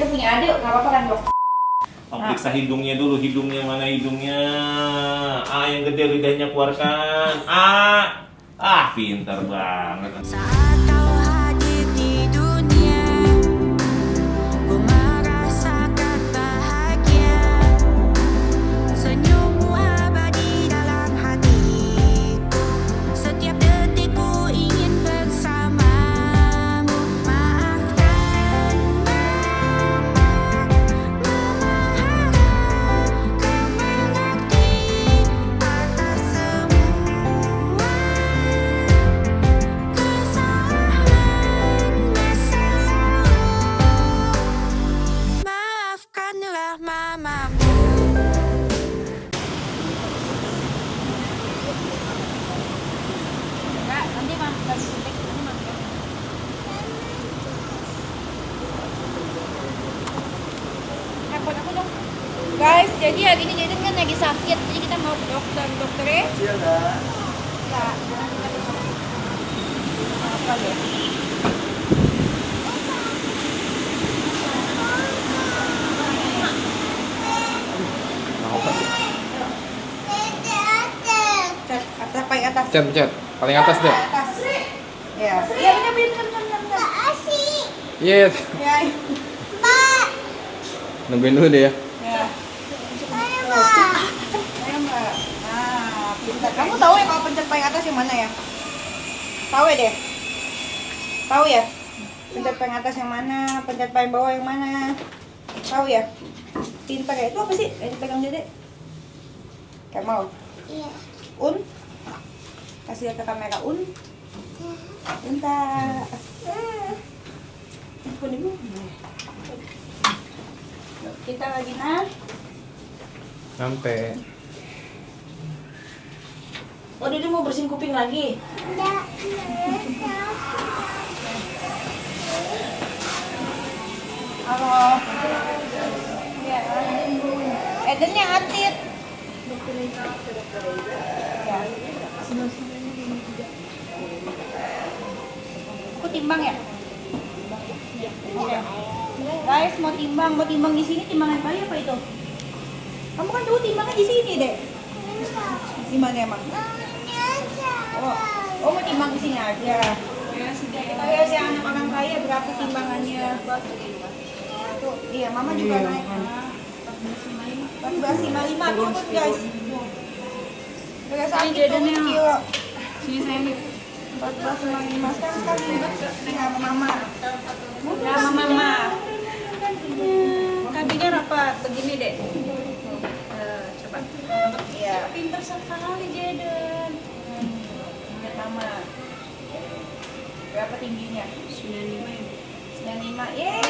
Dia punya adik, nggak apa-apa kan dok? Periksa hidungnya dulu, hidungnya mana hidungnya? Yang gede lidahnya keluarkan. Pintar banget. Saat kau hadir di dunia, ku merasakan bahagia. Senyummu abadi dalam hatiku. Setiap detik ku ingin bersamamu. Maafkan mama, harap kau mengerti atas semua kesalahan masa lalu. Maafkanlah mamamu. Enggak, nanti lagi suntik nanti makan. Telepon aku dong. Guys, jadi hari ini Jaden kan lagi sakit, jadi kita mau ke dokter. Dokternya? Iya enggak? Enggak. Apa ya? Cat, atas, paling atas. Cet, paling atas deh. Atas. Ya. Iya, bener. Yes. Ya. Nungguin dulu deh ya. Ya. Ayo, Mbak. Nah, pintar. Kamu tahu ya kalau pencet paling atas yang mana ya? Tahu ya deh? Tahu ya? Pencet paling atas yang mana? Pencet paling bawah yang mana? Tahu ya? Pintar ya? Itu apa sih? Yang dipegang Dede? Kayak mau? Iya. Un? Kasih lihat ke kamera Un. Pintar. Handphone ibu. Kita lagi Sampai. Oh, Dede mau bersihin kuping lagi? Halo. Ya. Eden yang atit. Ya. Aku timbang ya? Oke. Guys, mau timbang di sini, timbangan kali apa itu? Kamu kan dulu timbangnya di sini, Dek. Di mana emang? Oh, mau timbang di sini aja. Kayak si anak orang kaya berapa timbangannya? Tuh, iya, Mama juga naik. 14,55 turun guys. Udah sakit turun kilo. Sini sayang. 14,55 sekarang sama Mama. Ya, sama Mama. Kakinya rapat begini deh. Coba. Iya. Pintar sekali Jaden. Lihat Mama. Berapa tingginya? 95 ya. 95. Yeay.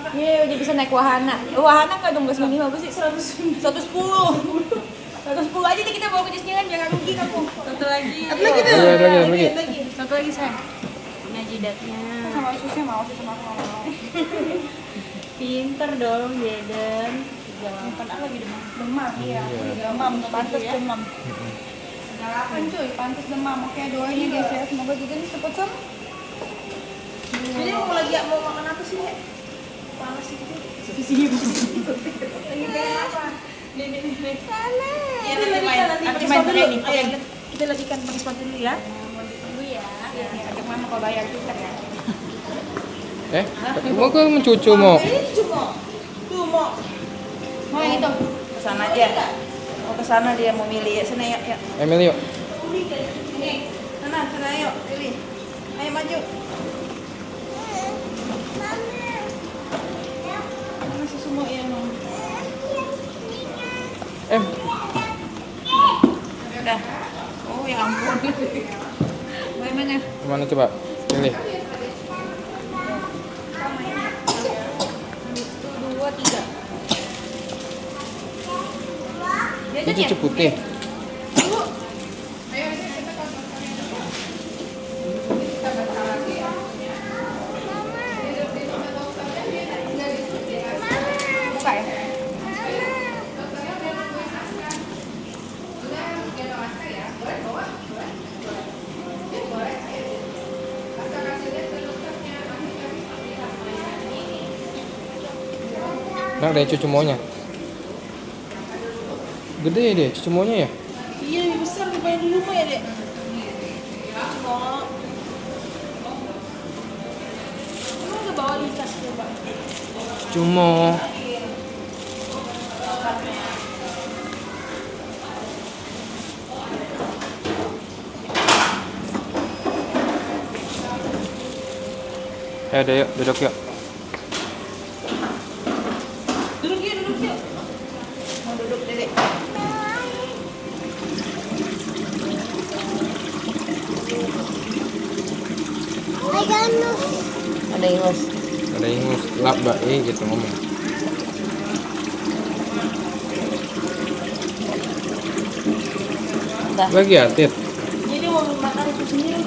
Yeay, udah bisa naik wahana. Wahana nggak dong, 95 apa sih? 110. 110 aja deh kita bawa ke Disneyland, jangan rugi kamu. Satu lagi. Satu lagi tuh. Lagi. Satu lagi sayang. Ini jidatnya. Sama susnya mau, sama aku mau. Pinter dong Jaden. Jangan lagi demam. Demam, iya. Demam, pantas demam. Galakan cuy, pantas demam. Oke, doain ya guys ya, semoga juga nih cepet sembuh. Jadi mau makan apa sih, Nek? Panas gitu. Lagi pengen apa? Nih. Iya, Nanti main. Nanti main training. Kita lanjutkan pakai sepatu dulu ya. Tunggu ya. Ini ajak Mama kalau bayar pinter ya. Mau ke mencucu mau? Ini cuma. Tuh mau. Mau yang itu? Kesana aja. Oh kesana dia mau milih ya. Sana ya. Emil yuk. Ini. Sana yuk. Pilih. Ayo maju. Mana si semua yang mau? Udah. Oh ya ampun. Bagaimana? Kemana coba? Pilih. Sama ini. 1, 2, 3. Ini cucu putih. Buka ya? Nak deh cucu maunya. Gede deh cucu maunya ya. Iya, lebih besar daripada di rumah ya, Dek. Cuma Emang udah bawa di tas coba. Cucu mau. Ya udah yuk, duduk yuk. Duduk yuk, duduk yuk. Mau duduk, Dedek. Ada ingus. Ada ingus, lap gitu ngomong. Udah. Lagi Atit. Jadi mau makan itu sendiri.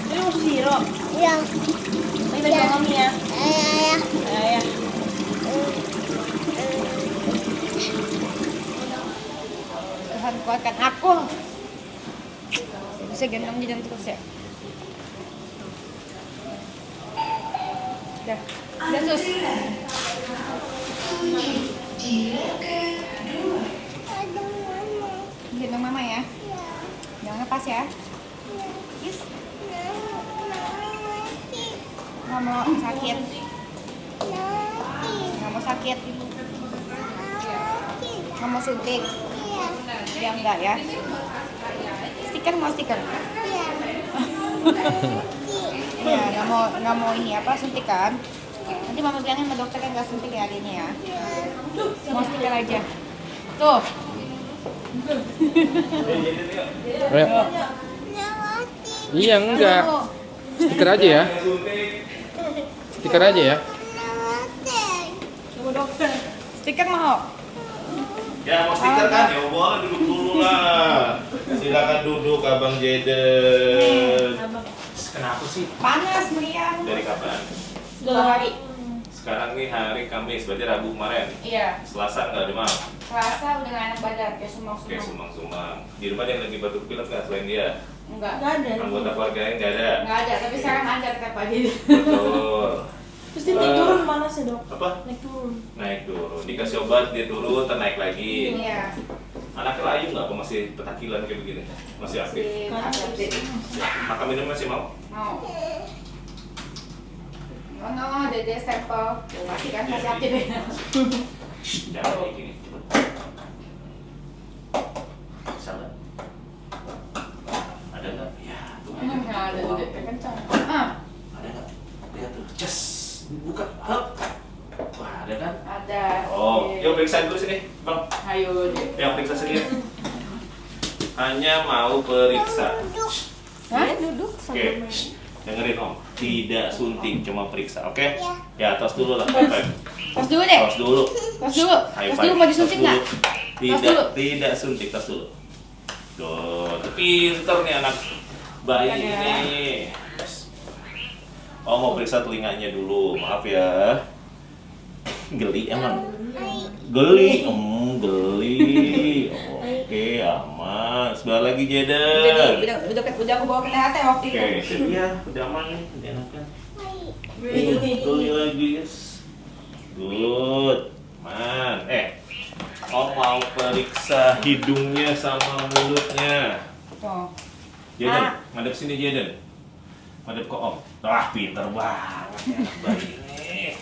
Jadi mau sirup. Iya. Ini dari mami ya. Ya. Tuhan kuatkan aku. Bisa gendong dia terus ya. Udah sus. Gendong mama ya. Jangan lepas ya. Yes. Nggak mau sakit. Nggak mau sakit. Nggak mau suntik. Ya enggak ya. Stiker mau stiker. Iya, nggak mau ini apa suntikan. Nanti mama bilangin sama dokter kan nggak suntik ya hari ini ya. Mau stiker aja. Tuh. Ayo. Iya enggak. Stiker aja ya. Stiker aja ya. Coba dokter. Stiker mau. Ya mau stiker kan? Ya boleh duduk dulu lah. Silakan duduk Abang Jaden. Kenapa sih? Panas meriang. Dari kapan? 2 hari. Sekarang nih hari Kamis, berarti Rabu kemarin. Iya. Selasa nggak demam. Selasa udah nggak enak badan kayak Oke, sumang-sumang. sumang-sumang. Di rumah ada yang lagi batuk pilek nggak selain dia? Enggak. Nggak ada. Anggota keluarganya nggak ada. Nggak ada, tapi sekarang ada tetap aja. Betul. Terus dia naik turun mana sih, Dok? Apa? Naik turun. Naik turun. Dikasih obat dia turun, naik lagi. Iya. Anaknya layu nggak? Apa masih petakilan kayak begini? Masih aktif. Aktif. Makan minum masih mau? Mau. Oh no, dede sampel. Masih kan masih aktif ya. Shh, jangan kayak gini. Bisa nggak? Ada nggak? Ya, tuh ada. Nggak ada dede, kencang. Ah, Ada nggak? Lihat tuh. Just buka. Hup. Wah, ada kan? ada. Oh, Oke. yuk periksa dulu sini, Bang. Ayo deh. Yang periksa sendiri. Hanya mau periksa. Hah? Duduk Oke, shh. Dengerin Om. Tidak suntik, cuma periksa, oke? Ya, tos dulu lah, high five. Tos dulu deh. Tos dulu. Tos dulu. High Tos five. dulu mau disuntik Tos nggak? dulu. Tos dulu. Tidak suntik, tos dulu. Tuh, pinter nih anak bayi Ada. ini. Oh, mau periksa telinganya dulu, maaf ya. Geli emang. Geli, geli. Oke, aman. Sebelah lagi Jaden. Udah aku bawa ke THT waktu Oke, itu. iya, udah aman nih, udah enakan. Ini. Geli lagi, yes. Good, man. Om mau periksa hidungnya sama mulutnya. Tuh. Jaden, Ah. ngadep sini Jaden. Ngadep ke Om. Wah, pinter banget ya anak bayi ini.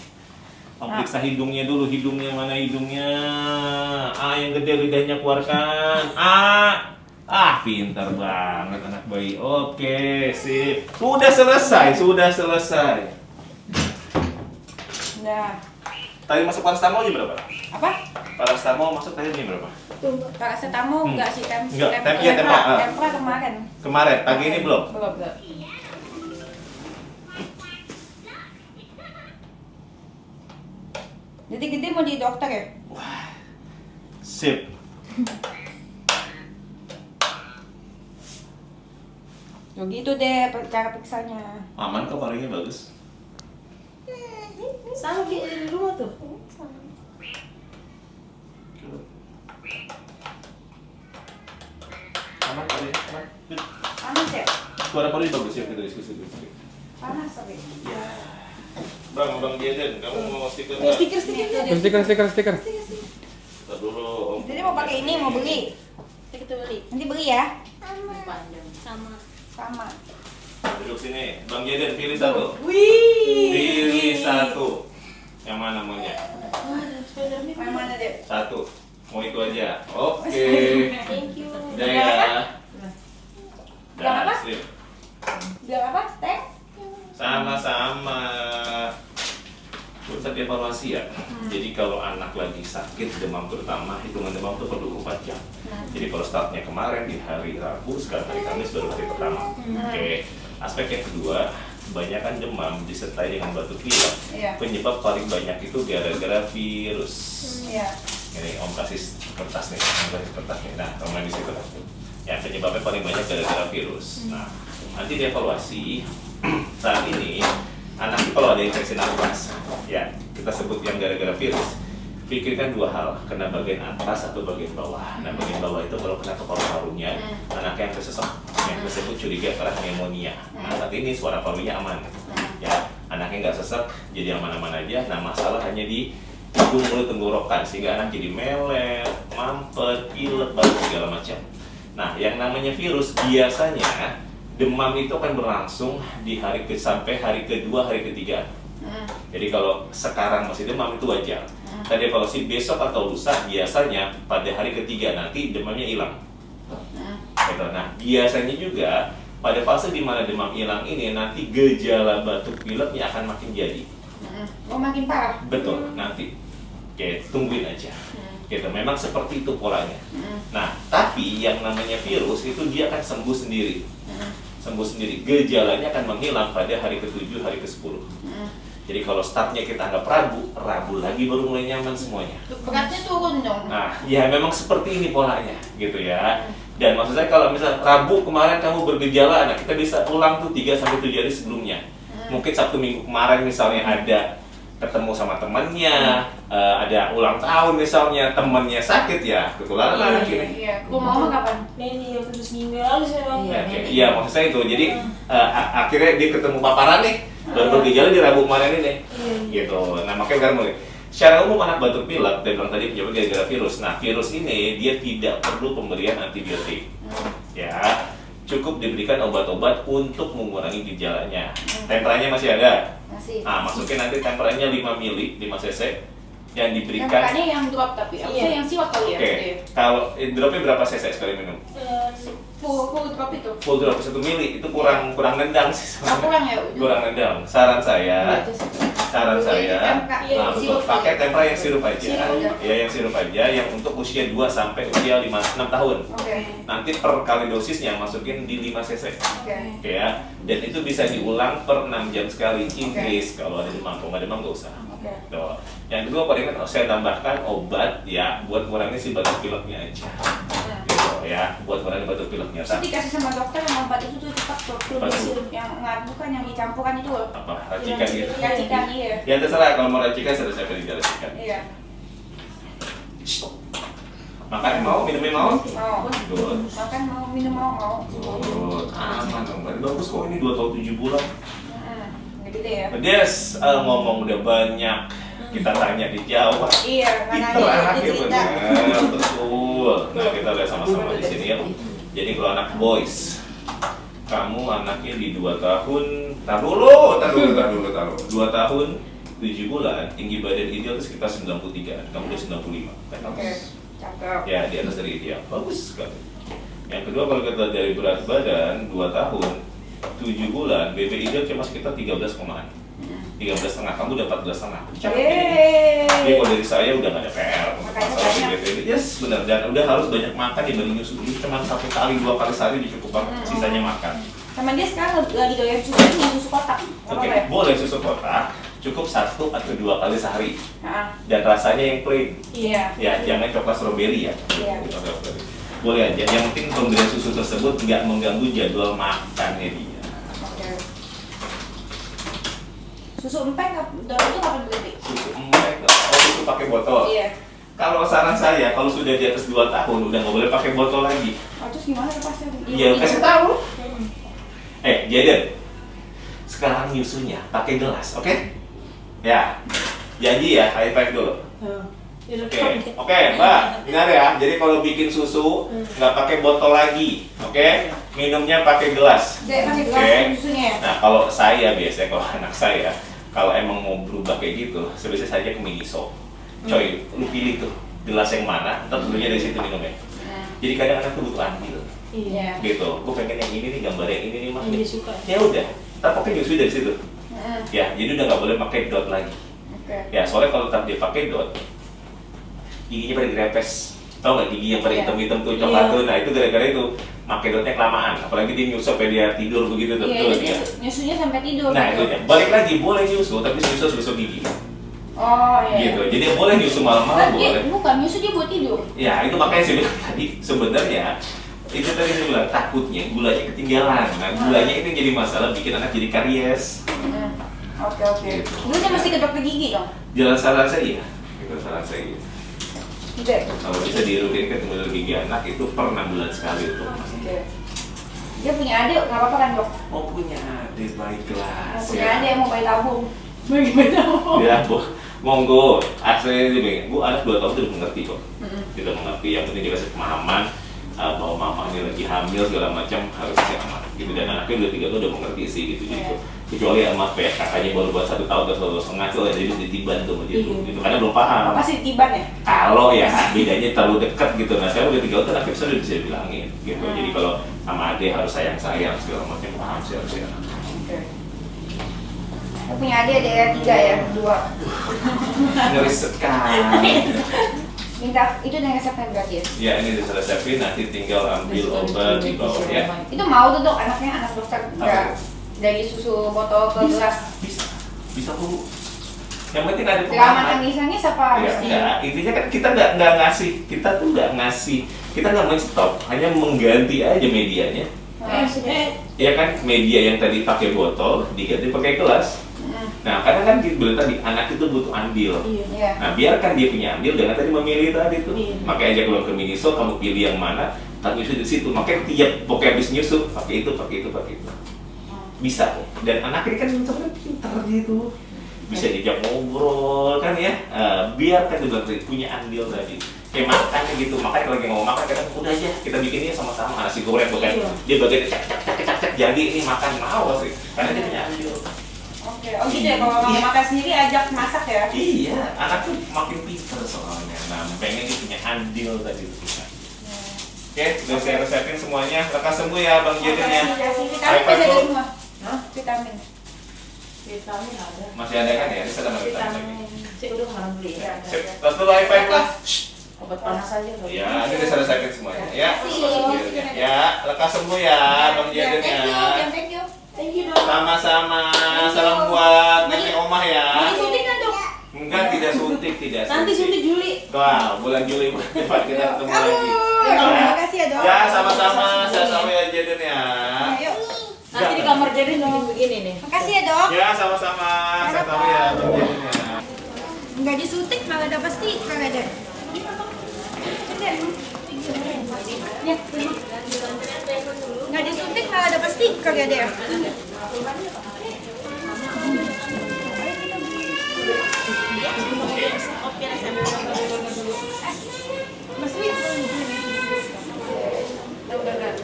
Om periksa hidungnya dulu, hidungnya mana hidungnya? Yang gede lidahnya keluarkan. Pinter banget anak bayi. Oke, sip. Sudah selesai, sudah selesai. Udah. Tadi masuk paracetamol jam berapa? Apa? Paracetamol masuk tadi jam berapa? Paracetamol enggak sih, Enggak, iya, Tempra. Tempra kemarin. Kemarin, pagi ini belum? Belum. Jadi gede mau jadi dokter ya? Sip. Ya gitu deh cara periksanya. Aman kok, paringnya bagus. Sama kayak di rumah tuh. Aman, paling aman. Panas ya? Suara paling bagus ya, kita diskusi. Panas tapi. Ya. Bang Jaden, kamu mau stiker Nih, nggak? stiker. Ntar dulu, Om. Jadi mau pakai ini, mau beli. Kita beli. Nanti beli ya. Panjang. Sama. Duduk sini, Bang Jaden pilih satu. Wih. Pilih satu. Yang mana maunya? Yang mana deh? Satu. Mau itu aja. Oke. Thank you. Udah ya. Bilang apa? Slip. Bilang apa? Teh? Sama-sama. Untuk evaluasi ya. Jadi kalau anak lagi sakit demam terutama, hitungan demam itu per 24 jam. Jadi kalau startnya kemarin di hari Rabu, sekarang hari Kamis baru hari pertama. Oke. Aspek yang kedua, kebanyakan demam disertai dengan batuk pilek. Iya. Penyebab paling banyak itu gara-gara virus. Iya. Ini Om kasih kertas nih, Nah, Om di situ. Ya, penyebabnya paling banyak gara-gara virus. Nah, nanti dievaluasi. Saat ini anak itu kalau ada infeksi nafas, ya kita sebut yang gara-gara virus. Pikirkan dua hal, kena bagian atas atau bagian bawah. Nah, bagian bawah itu kalau kena ke paru-parunya, anaknya yang kesesek, yang disebut curiga karena pneumonia. Nah, saat ini suara parunya aman, ya anaknya nggak sesek, jadi aman-aman aja. Nah, masalah hanya di hidung, mulut, tenggorokan, sehingga anak jadi melet, mampet, pilek, batuk segala macam. Nah, yang namanya virus biasanya demam itu akan berlangsung di hari sampai hari kedua, hari ketiga. Jadi kalau sekarang masih demam itu wajar. Tadi kalau si besok atau lusa biasanya pada hari ketiga nanti demamnya hilang. Gitu. Nah, biasanya juga pada fase di mana demam hilang ini nanti gejala batuk pileknya akan makin jadi. Oh, makin parah. Betul, nanti. Oke, tungguin aja. Gitu, memang seperti itu polanya. Nah, tapi yang namanya virus itu dia akan sembuh sendiri. Sembuh sendiri. Gejalanya akan menghilang pada hari ke-7, hari ke-10. Jadi kalau startnya kita anggap Rabu lagi baru mulai nyaman semuanya. Beratnya turun dong. Nah, ya memang seperti ini polanya, gitu ya. Dan maksud saya kalau misalnya Rabu kemarin kamu bergejala, nah kita bisa ulang tuh 3-7 hari sebelumnya. Mungkin Sabtu Minggu kemarin misalnya ada ketemu sama temannya, ada ulang tahun misalnya, temannya sakit ya, ketularan anak ini. Iya. Kau mau kapan? Ini yang terus minggu lalu saya mau. Iya, maksud saya itu. Jadi akhirnya dia ketemu paparan nih, baru bergejala di Rabu kemarin ini, gitu. Nah makanya sekarang mulai. Secara umum anak batuk pilek, dia bilang tadi penyebabnya gara-gara virus. Nah virus ini dia tidak perlu pemberian antibiotik, ya. Cukup diberikan obat-obat untuk mengurangi gejalanya. Temperanya masih ada. Masih. Nah, masukin nanti temperanya 5 ml, 5 cc yang diberikan. Temperannya yang drop tapi, aku yang siwak kali ya. Oke. Kalau dropnya berapa cc sekali minum? Full drop itu. Full drop 1 ml itu kurang nendang sih. Oh, kurang ya? Kurang nendang. Saran saya, nah betul, pakai tempera yang sirup aja. Ya, yang sirup aja, yang untuk usia 2 sampai usia 5-6 tahun. Oke. Nanti per kali dosisnya masukin di 5 cc. Oke. Oke ya. Dan itu bisa diulang per 6 jam sekali. In case kalau ada demam, kalau nggak demam nggak usah. Oke. Tuh. Yang kedua, paling saya tambahkan obat ya buat ngurangi si batuk pileknya aja. Gitu ya, buat ngurangi batuk pileknya. Terus dikasih sama dokter yang obat itu tuh cepat tuh. Lebih sirup yang nggak, bukan yang dicampuran itu loh. Apa? Racikan gitu. Racikan, iya. Ya terserah, kalau mau racikan saya tidak racikan. Iya. Makan mau, minumnya mau? Mau. Good. Makan mau, minum mau. Good. Aman dong. Bagus kok, ini 2 tahun 7 bulan. Gede ya. Des, ngomong udah banyak. Kita tanya dijawab. Iya, mana Pinter ada anaknya cerita. bener, betul. Nah kita lihat sama-sama di sini ya. Jadi kalau anak boys, kamu anaknya di 2 tahun, tar dulu. 2 tahun 7 bulan, tinggi badan ideal itu sekitar 93, kamu udah 95. Oke, cakep. Ya di atas dari ideal, bagus sekali. Yang kedua kalau kita dari berat badan 2 tahun 7 bulan, BB ideal cuma sekitar 13,an. 13,5, kamu udah 14,5. Jadi kalau dari saya udah gak ada PR untuk Makanya masalah banyak. BB. Yes, benar. Dan udah harus banyak makan dibanding nyusu. Jadi cuma 1 kali 2 kali sehari udah cukup banget. Sisanya makan. Sama dia sekarang lagi doyan susu ini, susu kotak. Oke, boleh susu kotak. Cukup 1 atau 2 kali sehari. Nah, Dan rasanya yang plain. iya. Ya, jangan coklat strawberry ya. Iya. Boleh aja. Yang penting pemberian susu tersebut nggak mengganggu jadwal makannya dia. Oke. Susu empeng itu kapan berhenti? Susu empek, susu pakai botol. Iya. Kalau saran saya, kalau sudah di atas 2 tahun, udah nggak boleh pakai botol lagi. Oh, terus gimana lepasnya? Iya, kasih tahu. Jaden, sekarang nyusunya pakai gelas, oke? Ya, janji ya, high five dulu. Oke, Mbak, dengar ya. Jadi kalau bikin susu nggak pakai botol lagi, oke? Minumnya pakai gelas. Dek, pakai Oke. gelas susunya ya? Nah, kalau saya biasanya kalau anak saya kalau emang mau berubah kayak gitu, sebisa saja ke Miniso. Coy, lu pilih tuh gelas yang mana, ntar dulunya dari situ minumnya. Jadi kadang anak tuh butuh andil, Iya. gitu. Gue pengen yang ini nih, gambar yang ini nih, Mas. Yang dia suka. Ya udah, ntar pakai nyusu dari situ. Ya, jadi udah nggak boleh pakai dot lagi. Oke. Ya, soalnya kalau tetap dia pakai dot, giginya pada direpes. Tau nggak gigi yang pada Iya. hitam-hitam tuh, coklat Iya. tuh? Nah itu gara-gara itu pakai dotnya kelamaan. Apalagi dia nyusu sampai dia tidur begitu tuh. Iya, tuh, jadi ya. nyusunya sampai tidur. Nah gitu. itu ya. Balik lagi, boleh nyusu, tapi nyusu gigi. Oh iya. Gitu. Jadi boleh nyusu malam-malam boleh. Bukan, nyusu dia buat tidur. Ya itu makanya saya bilang tadi sebenarnya itu tadi saya bilang takutnya gulanya ketinggalan. Nah gulanya itu yang jadi masalah, bikin anak jadi karies. Oke. Gitu. Dulu dia masih ke dokter gigi dong? Jalan saran saya, itu saran saya. Tidak. Kalau bisa dirutinkan ke dokter gigi anak itu per 6 bulan sekali untuk Mas. Oke. Dia punya adik, nggak apa-apa kan dok? Oh punya adik, baiklah. Punya adik yang mau bayi tabung. Bayi tabung. Ya bu, monggo. Asli ini, bu anak 2 tahun sudah mengerti kok. Sudah mengerti. Yang penting dikasih pemahaman bahwa mamanya lagi hamil segala macam harus kasih aman. Gitu dan anaknya udah 3 tahun udah mengerti sih gitu. Jadi kecuali sama kayak kakaknya baru buat 1 tahun atau 1,5 tuh jadi ditiban tuh gitu. Gitu karena belum paham. Pasti ditiban ya? Kalau ya bedanya terlalu dekat gitu. Nah saya udah 3 tahun akhirnya saya udah bisa bilangin gitu. Jadi kalau sama adik harus sayang-sayang segala macam paham sih harusnya. Oke. Aku punya adik ada 3 ya, 2. Ngeri sekali. Minta itu dengan resepnya berarti ya? Ya ini udah resepin, nanti tinggal ambil obat di bawah ya. Itu mau tuh dok, anaknya anak dokter Apa? nggak dari susu botol ke gelas. Bisa bu. Yang penting ada Drama pemahaman. tangisannya siapa Ya, harus di? enggak. Intinya kan kita nggak ngasih, kita tuh nggak ngasih, kita nggak men-stop, hanya mengganti aja medianya. Ya kan, media yang tadi pakai botol diganti pakai gelas. Nah, kadang kan kita bilang tadi anak itu butuh andil. Iya. Nah, biarkan dia punya andil dengan tadi memilih tadi tuh. Iya. Makanya aja kalau ke Miniso kamu pilih yang mana, tak nyusu di situ. Makanya tiap pokoknya habis nyusu pakai itu. Bisa kok. Dan anak ini kan sebenarnya pintar gitu. Bisa diajak ngobrol kan ya. Biarkan dia bilang tadi punya andil tadi. Kayak makan gitu. Makanya kalau lagi mau makan kadang udah aja kita bikinnya sama-sama nasi goreng bukan. Dia bagian cek jadi ini makan mau sih. Karena dia punya andil. Oke, oh gitu ya, kalau mau makan sendiri ajak masak ya? Iya, anak tuh makin pintar soalnya. Nah, pengen dia punya andil tadi tuh kita. Oke, udah saya resepin semuanya. Lekas sembuh ya, Bang Jaden ya. Vitamin High five masih ada dulu. semua? Hah? Vitamin? Vitamin ada. Masih ada kan ya? Ini saya tambah vitamin lagi. Saya udah kemarin beli ya. Sip, tos dulu high five lah. Obat panas aja. Ya, ini udah saya resepin semuanya. Ya, ya, lekas sembuh ya, Bang Jaden ya. Thank you. Thank you dok. Sama-sama. Salam buat nenek omah ya. Mau disuntik nggak dok? Enggak, tidak suntik, tidak suntik. Nanti suntik Juli. Wah, bulan Juli bulan depan kita ketemu lagi. Makasih ya dok. Ya, sama-sama. Saya sama ya Jaden ya. Ayo. Nanti di kamar jadi bikin begini nih. Makasih ya dok. Ya, sama-sama. Saya tahu ya, Bang Jaden ya. Nggak disuntik malah ada pasti kagak ada. Ya, nggak disuntik malah ada pasti kagak ada ya.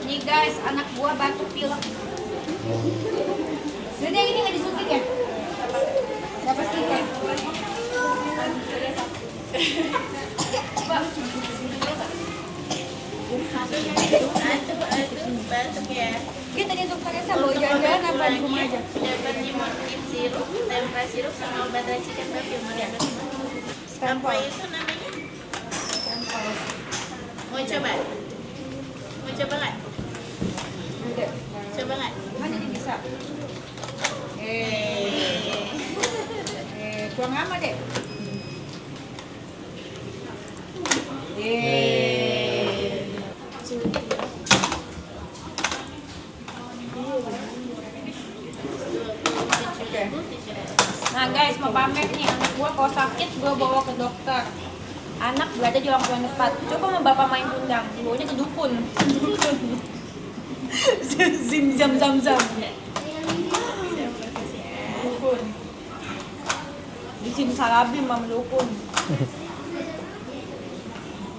Nih guys, anak gua batuk pilek. Jadi yang ini nggak disuntik ya? Nggak pasti kan? Dia tadi untuk pakai sabun jalan-jalan apa di rumah aja? Dapat dimorfin sirup, tempra sirup sama obat racikan babi modern. Apa Stempel. itu namanya? Mau coba? Mau coba nggak? Udah. Coba nggak? Mana dia bisa? Kurang lama deh. Nah guys, mau pamer nih, anak gua kalau sakit gua bawa ke dokter. Anak berada di ruang tempat. Coba mau bapak main kundang, bawanya ke dukun. Zim zam zam zam. simsalabim sama dukun.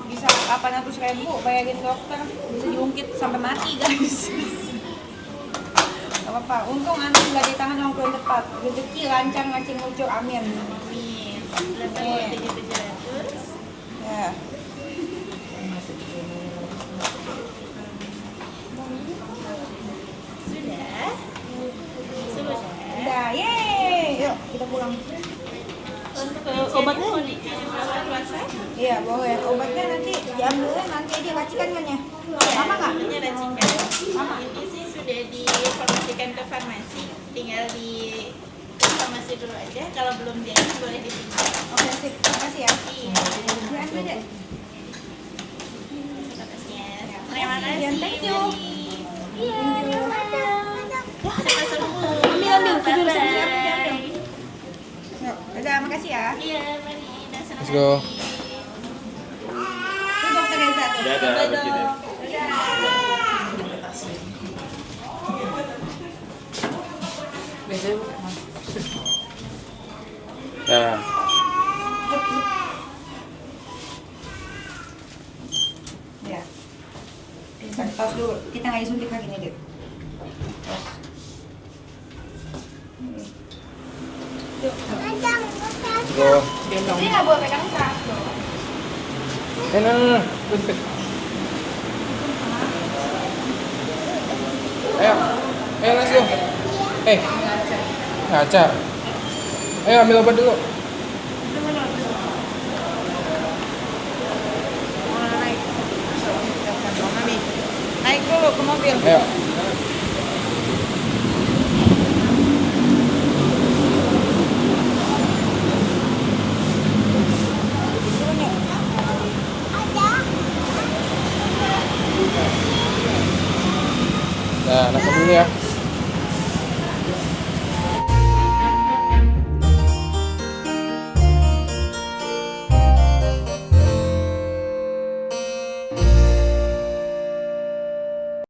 Bisa 800.000 bayarin dokter, bisa diungkit sampai mati guys. Gak apa-apa, untung anak nggak di tangan orang tua tepat. Rezeki lancar ngacing ngucur, amin. Amin. 8,700. Ya. Sudah. Sudah. Udah, yeay. Yuk, kita pulang. Untuk obatnya mau dikirim lewat WhatsApp? Iya, boleh. Obatnya nanti diambilnya nanti aja racikan kan ya? Lama nggak? Obatnya racikan. Ini sih sudah diinformasikan ke farmasi. Tinggal di farmasi dulu aja. Kalau belum jadi boleh ditinggal. Oke, sip. Makasih ya. Iya. Diambil deh. Terima kasih. Iya, thank you. Iya, terima kasih. Cepat sembuh. Ambil, tidur Bye-bye. sini, ambil. Yuk, udah, makasih ya. Iya, mari. Dan senang Let's go. hati. Ini dokter Reza tuh. Dadah, Bye, begini. dok. Ya. Ya. Tos dulu. Kita nggak disuntik lagi nih, Dek. Tos. Yuk. Let's go. Ini nggak boleh pegang keras loh. No. Ayo. Ayo, let's go. Ngaca. Ayo ambil obat dulu. Naik. Naik dulu ke mobil. Ayo. Nah, nangkep dulu ya.